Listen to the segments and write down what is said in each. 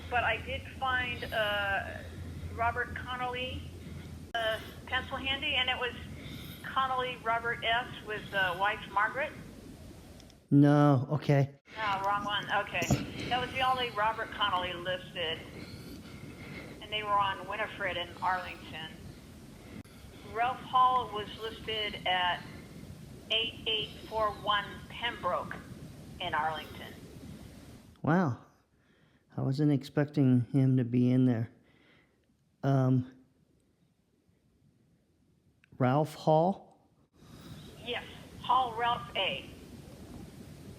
But I did find Robert Connolly pencil handy, and it was Connolly Robert S. with wife Margaret. No, okay. No, wrong one. Okay. That was the only Robert Connolly listed. And they were on Winifred in Arlington. Ralph Hall was listed at 8841 Pembroke in Arlington. Wow. I wasn't expecting him to be in there. Ralph Hall? Yes, Hall Ralph A.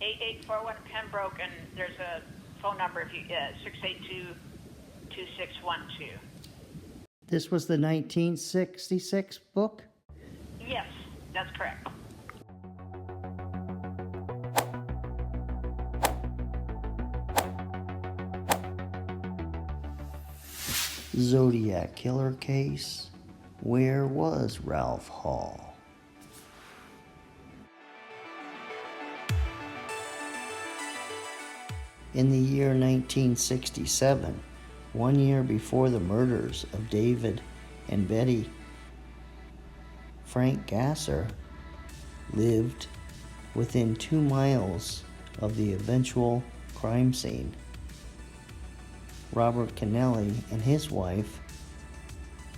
8841 Pembroke, and there's a phone number if you 682-2612. This was the 1966 book? Yes, that's correct. Zodiac killer case. Where was Ralph Hall? In the year 1967, 1 year before the murders of David and Betty, Frank Gasser lived within 2 miles of the eventual crime scene. Robert Kennelly and his wife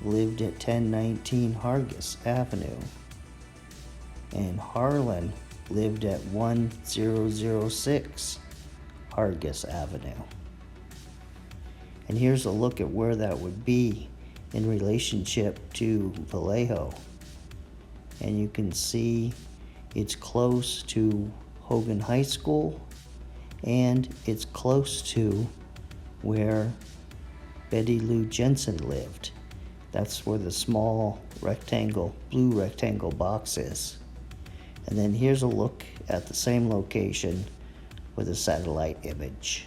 lived at 1019 Hargis Avenue, and Harland lived at 1006 Hargis Avenue. And here's a look at where that would be in relationship to Vallejo. And you can see it's close to Hogan High School, and it's close to where Betty Lou Jensen lived. That's where the small rectangle, blue rectangle box is. And then here's a look at the same location with a satellite image.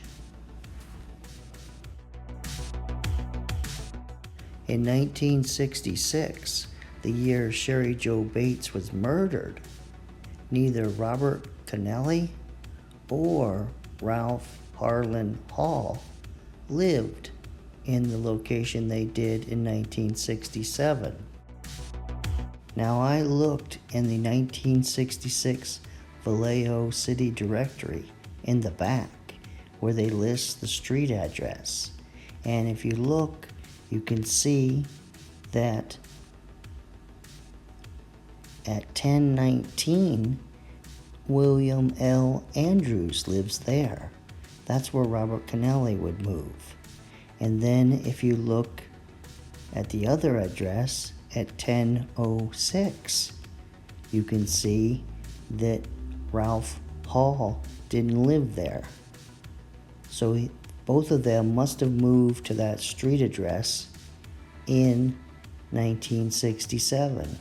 In 1966, the year Cheri Jo Bates was murdered, neither Robert Kennelly or Ralph Harland Hall lived in the location they did in 1967. Now, I looked in the 1966 Vallejo City Directory in the back where they list the street address. And if you look, you can see that at 1019, William L. Andrews lives there. That's where Robert Kennelly would move. And then if you look at the other address at 1006, you can see that Ralph Hall didn't live there. So both of them must have moved to that street address in 1967.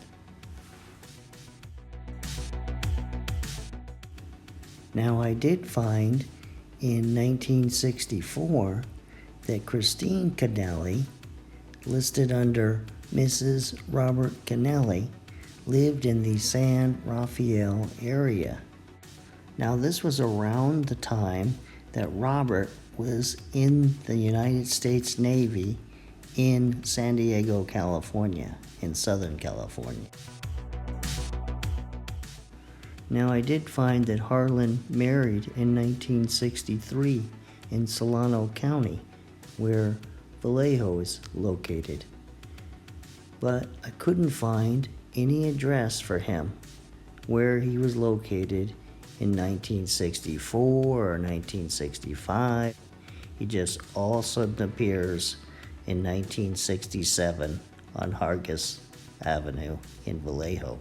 Now, I did find in 1964 that Christine Kennelly, listed under Mrs. Robert Kennelly, lived in the San Rafael area. Now, this was around the time that Robert was in the United States Navy in San Diego, California, in Southern California. Now, I did find that Harland married in 1963 in Solano County, where Vallejo is located. But I couldn't find any address for him where he was located in 1964 or 1965. He just all of a sudden appears in 1967 on Hargis Avenue in Vallejo.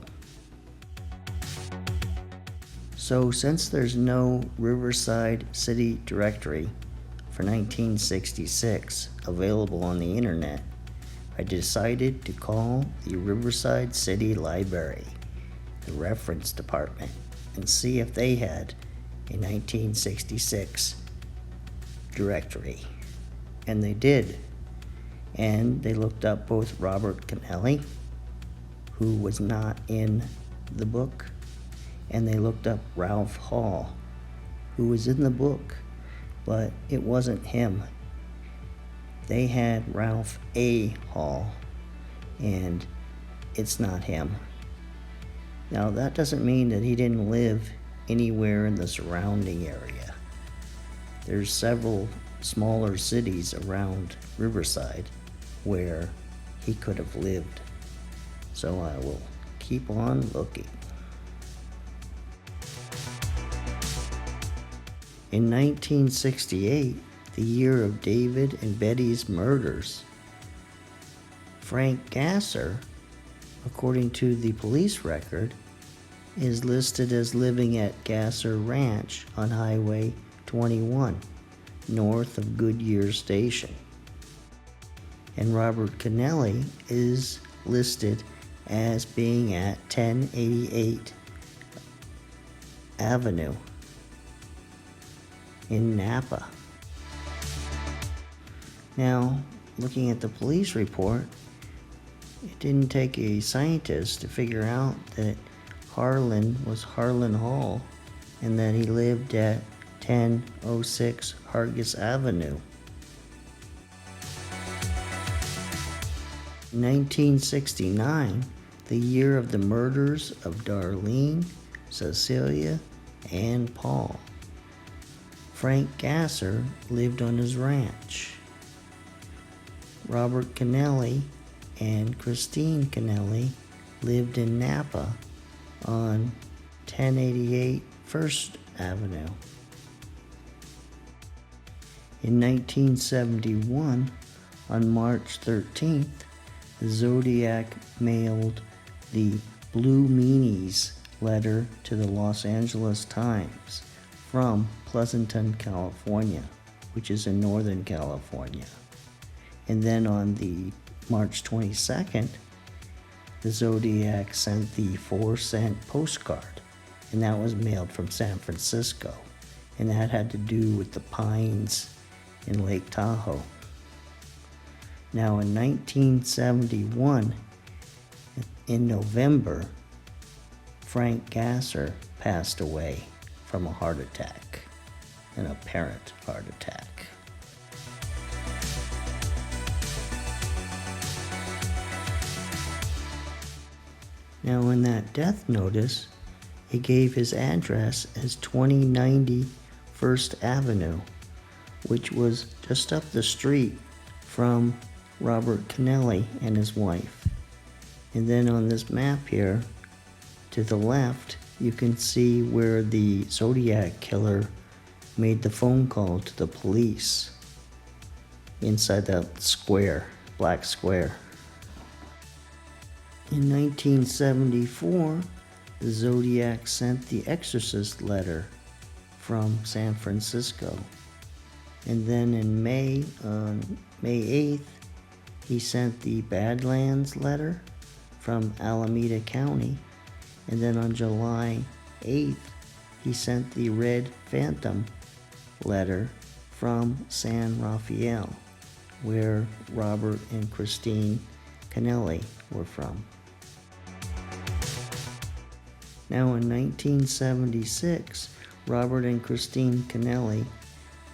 So since there's no Riverside City Directory for 1966 available on the internet, I decided to call the Riverside City Library, the reference department, and see if they had a 1966 directory. And they did. And they looked up both Robert Kennelly, who was not in the book, and they looked up Ralph Hall, who was in the book, but it wasn't him they had Ralph A. Hall, and it's not him. Now, that doesn't mean that he didn't live anywhere in the surrounding area. There's several smaller cities around Riverside where he could have lived. So I will keep on looking. In 1968, the year of David and Betty's murders, Frank Gasser, according to the police record, is listed as living at Gasser Ranch on Highway 21, north of Goodyear Station. And Robert Kennelly is listed as being at 1088 Avenue in Napa. Now, looking at the police report, it didn't take a scientist to figure out that Harland was Harland Hall and that he lived at 1006 Hargis Avenue. In 1969, the year of the murders of Darlene, Cecilia, and Paul, Frank Gasser lived on his ranch. Robert Kennelly and Christine Kennelly lived in Napa on 1088 First Avenue. In 1971, on March 13th, the Zodiac mailed the Blue Meanies letter to the Los Angeles Times from Pleasanton, California, which is in Northern California. And then on the March 22nd, the Zodiac sent the 4-cent postcard, and that was mailed from San Francisco, and that had to do with the pines in Lake Tahoe. Now in 1971, in November, Frank Gasser passed away from a heart attack, an apparent heart attack. Now in that death notice, he gave his address as 2090 First Avenue, which was just up the street from Robert Kennelly and his wife. And then on this map here, to the left, you can see where the Zodiac killer made the phone call to the police inside that square, black square. In 1974, the Zodiac sent the Exorcist letter from San Francisco. And then in May, on May 8th, he sent the Badlands letter from Alameda County. And then on July 8th, he sent the Red Phantom letter from San Rafael, where Robert and Christine Kennelly were from. Now in 1976, Robert and Christine Kennelly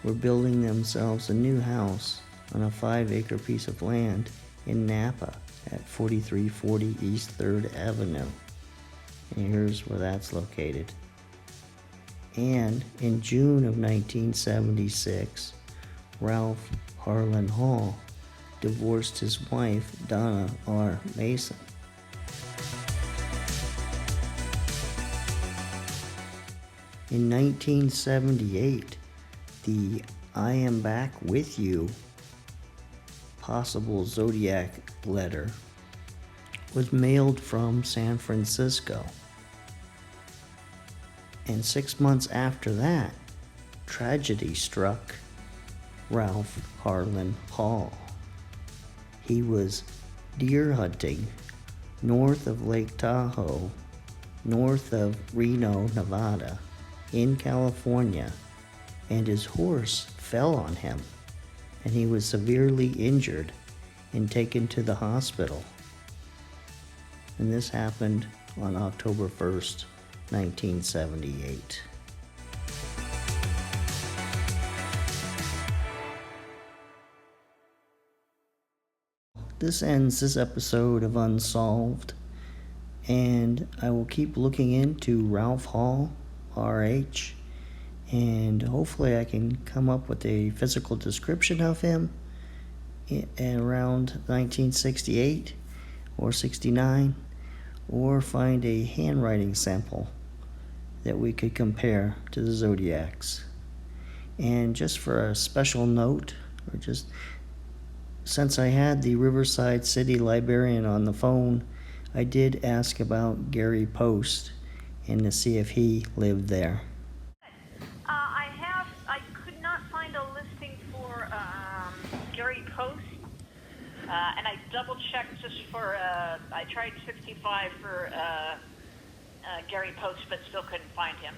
were building themselves a new house on a 5-acre piece of land in Napa at 4340 East 3rd Avenue. And here's where that's located. And in June of 1976, Ralph Harland Hall divorced his wife, Donna R. Mason. In 1978, the I Am Back With You possible Zodiac letter was mailed from San Francisco. And 6 months after that, tragedy struck Ralph Harland Hall. He was deer hunting north of Lake Tahoe, north of Reno, Nevada, in California, and his horse fell on him, and he was severely injured and taken to the hospital. And this happened on October 1st, 1978. this ends this episode of Unsolved, and I will keep looking into Ralph Hall, RH, and hopefully I can come up with a physical description of him around 1968 or 69, or find a handwriting sample that we could compare to the Zodiacs. And just for a special note, or just since I had the Riverside City Librarian on the phone, I did ask about Gary Post and to see if he lived there. I could not find a listing for Gary Post, and I double checked just for, I tried 65 for Gary Post, but still couldn't find him.